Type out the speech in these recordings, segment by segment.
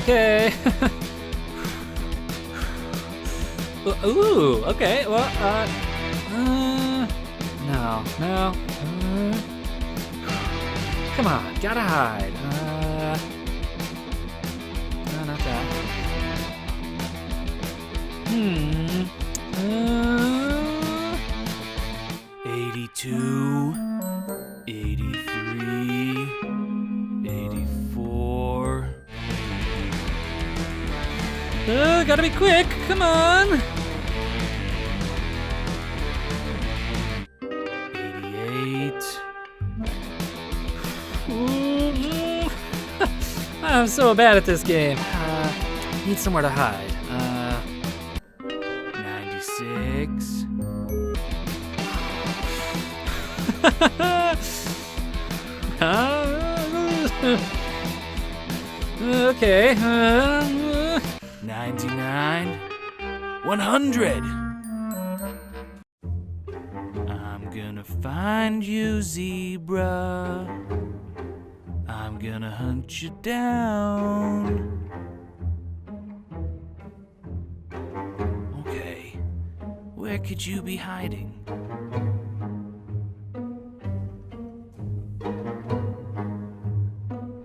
Okay. Ooh, okay, well, no. Come on, gotta hide. No, not that. 82, 83, 84. Gotta be quick, come on. 88. I'm so bad at this game. Need somewhere to hide. 96. Okay. 99. 100. I'm gonna find you, zebra. I'm gonna hunt you down. Okay, where could you be hiding?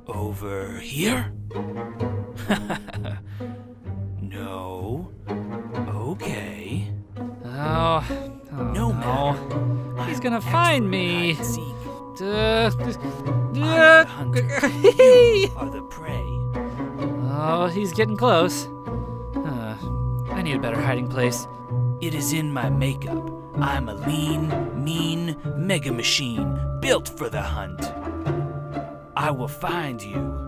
Over here? No. Okay. Oh No no. matter. He's I'm gonna an find expert me. in hide and seek. I'm the Yeah. hunter. You are the prey. Oh, he's getting close. I need a better hiding place. It is in my makeup. I'm a lean, mean mega machine built for the hunt. I will find you.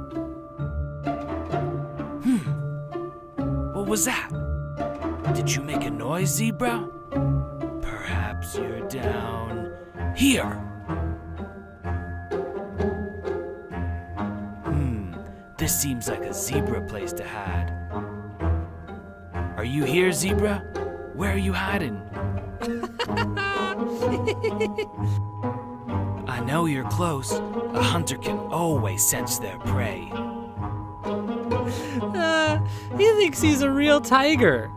What was that? Did you make a noise, zebra? Perhaps you're down here. This seems like a zebra place to hide. Are you here, zebra? Where are you hiding? I know you're close. A hunter can always sense their prey. He thinks he's a real tiger.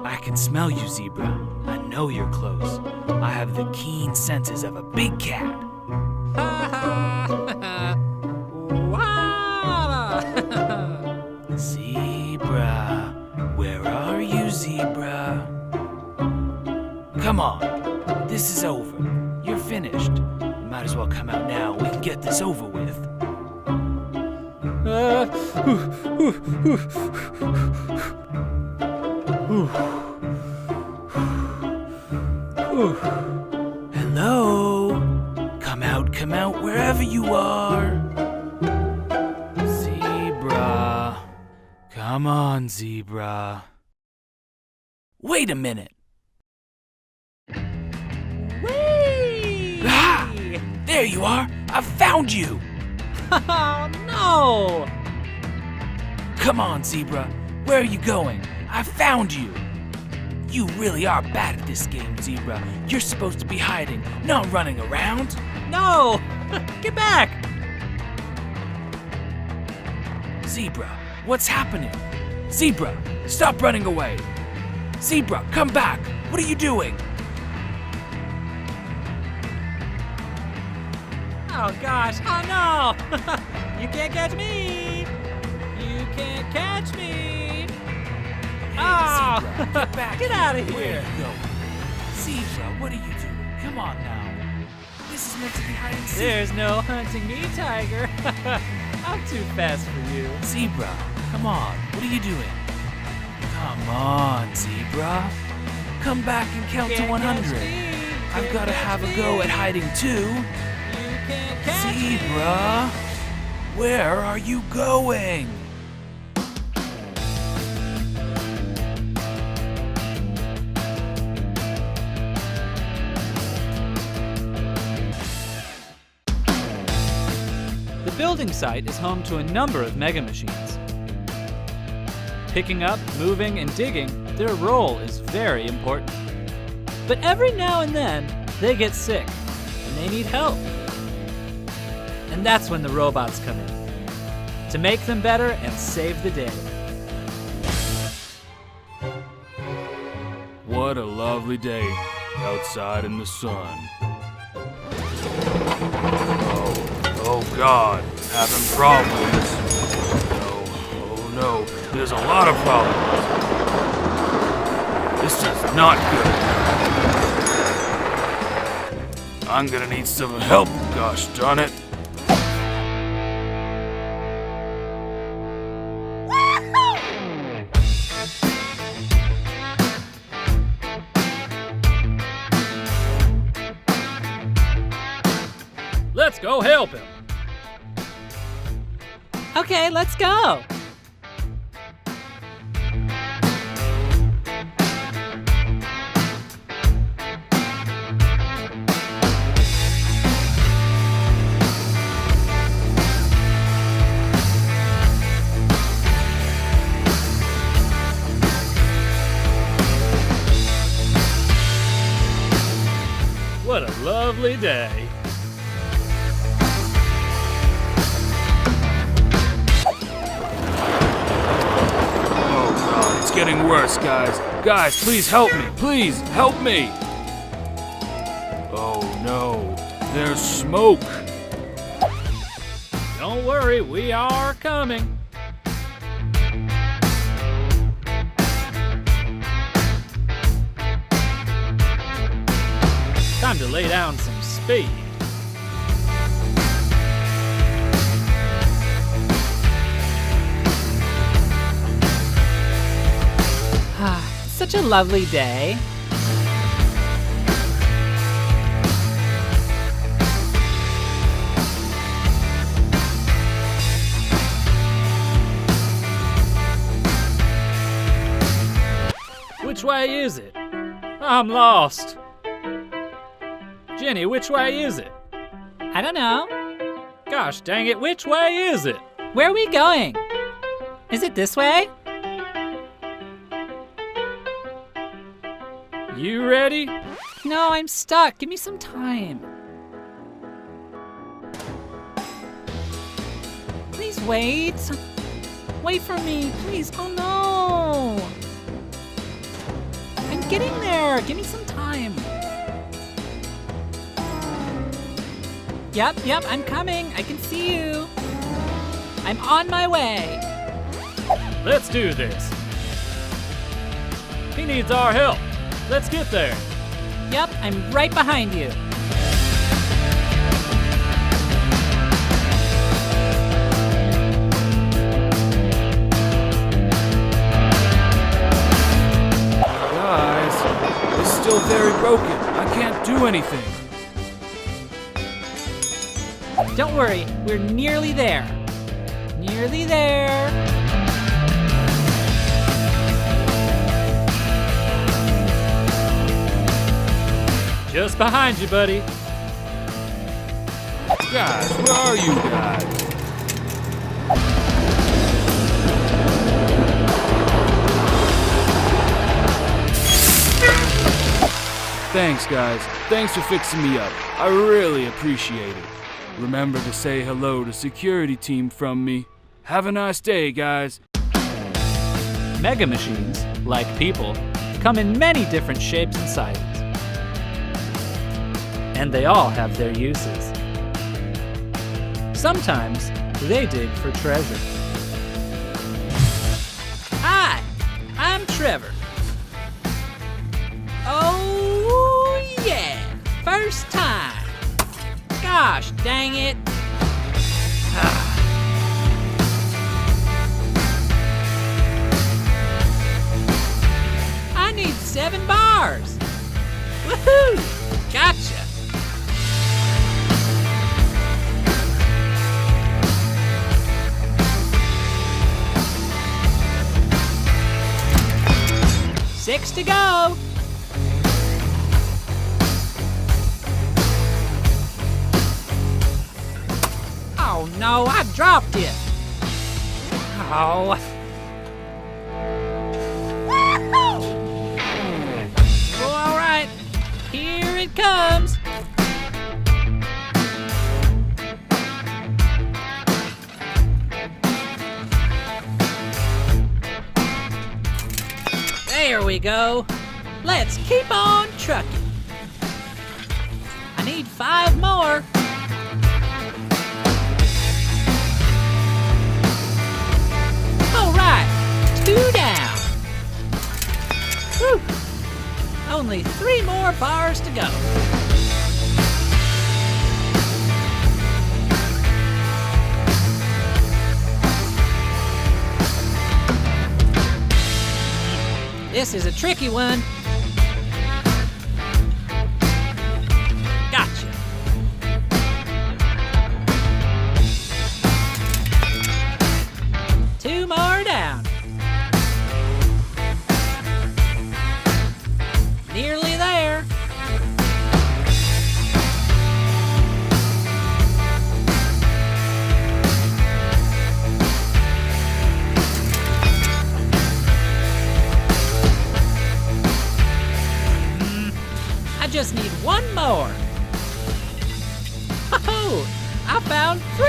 I can smell you, zebra. I know you're close. I have the keen senses of a big cat. Zebra, where are you, zebra? Come on, this is over. You're finished. You might as well come out now. We can get this over with. Hello? Come out, wherever you are. Zebra. Come on, zebra. Wait a minute. Whee! Ah! There you are. I found you. Oh, no! Come on, zebra. Where are you going? I found you. You really are bad at this game, zebra. You're supposed to be hiding, not running around. No! Get back! Zebra, what's happening? Zebra, stop running away. Zebra, come back. What are you doing? Oh gosh, oh no! You can't catch me! You can't catch me! Oh! Zebra, get back. Get out of Where here! are you going? Zebra, what are you doing? Come on now. This is meant to be hide and seek. There's no hunting me, tiger. I'm too fast for you. Zebra, come on. What are you doing? Come on, zebra. Come back and count to Can't 100. catch me. I've got to have a go at hiding too. You can't catch Zebra, where are you going? The building site is home to a number of mega machines. Picking up, moving, and digging, their role is very important. But every now and then, they get sick and they need help. And that's when the robots come in, to make them better and save the day. What a lovely day outside in the sun. Oh God, having problems. Oh no, there's a lot of problems. This is not good. I'm gonna need some help, gosh darn it. Let's go help him. Okay, let's go. What a lovely day. It's getting worse, guys. Guys, please help me. Please help me. Oh no, there's smoke. Don't worry, we are coming. Time to lay down some speed. Such a lovely day. Which way is it? I'm lost. Jenny, which way is it? I don't know. Gosh dang it, which way is it? Where are we going? Is it this way? You ready? No, I'm stuck. Give me some time. Please wait. Wait for me, please. Oh no. I'm getting there. Give me some time. Yep, I'm coming. I can see you. I'm on my way. Let's do this. He needs our help. Let's get there. Yep, I'm right behind you. Guys, it's still very broken. I can't do anything. Don't worry, we're nearly there. Nearly there. Just behind you, buddy. Guys, where are you guys? Thanks, guys. Thanks for fixing me up. I really appreciate it. Remember to say hello to security team from me. Have a nice day, guys. Mega machines, like people, come in many different shapes and sizes. And they all have their uses. Sometimes they dig for treasure. Hi, I'm Trevor. Oh yeah, first time. Gosh dang it. I need 7 bars. Woohoo! Gotcha. Six to go. Oh no, I dropped it. Oh. Well, all right, here it comes! There we go. Let's keep on trucking. I need 5 more. All right, 2 down. Whew. Only 3 more bars to go. This is a tricky one. Gotcha. Two more down. Nearly there. I just need 1 more. Oh, I found 3.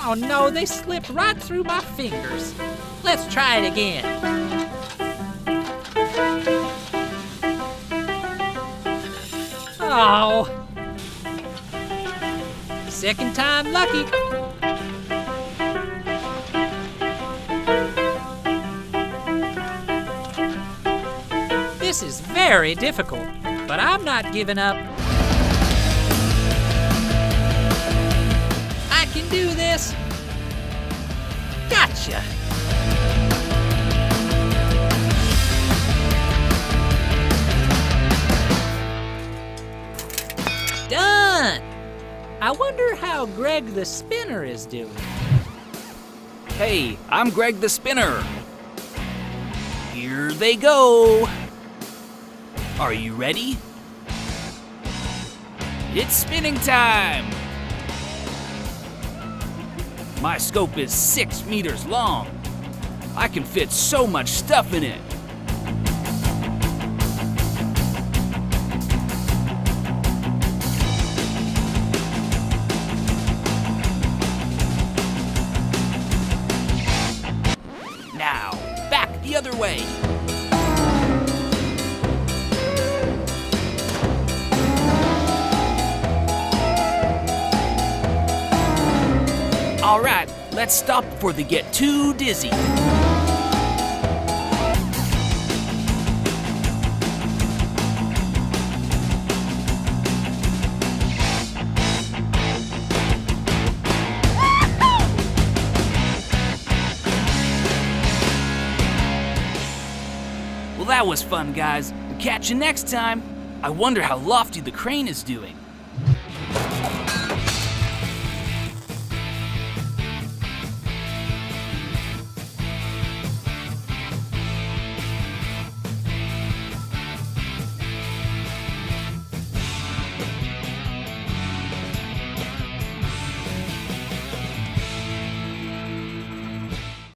Oh no, they slipped right through my fingers. Let's try it again. Oh. Second time lucky. This is very difficult, but I'm not giving up. I can do this. Gotcha. Done. I wonder how Greg the Spinner is doing. Hey, I'm Greg the Spinner. Here they go. Are you ready? It's spinning time! My scope is 6 meters long. I can fit so much stuff in it. Now, back the other way. All right, let's stop before they get too dizzy. Well, that was fun, guys. Catch you next time. I wonder how lofty the crane is doing.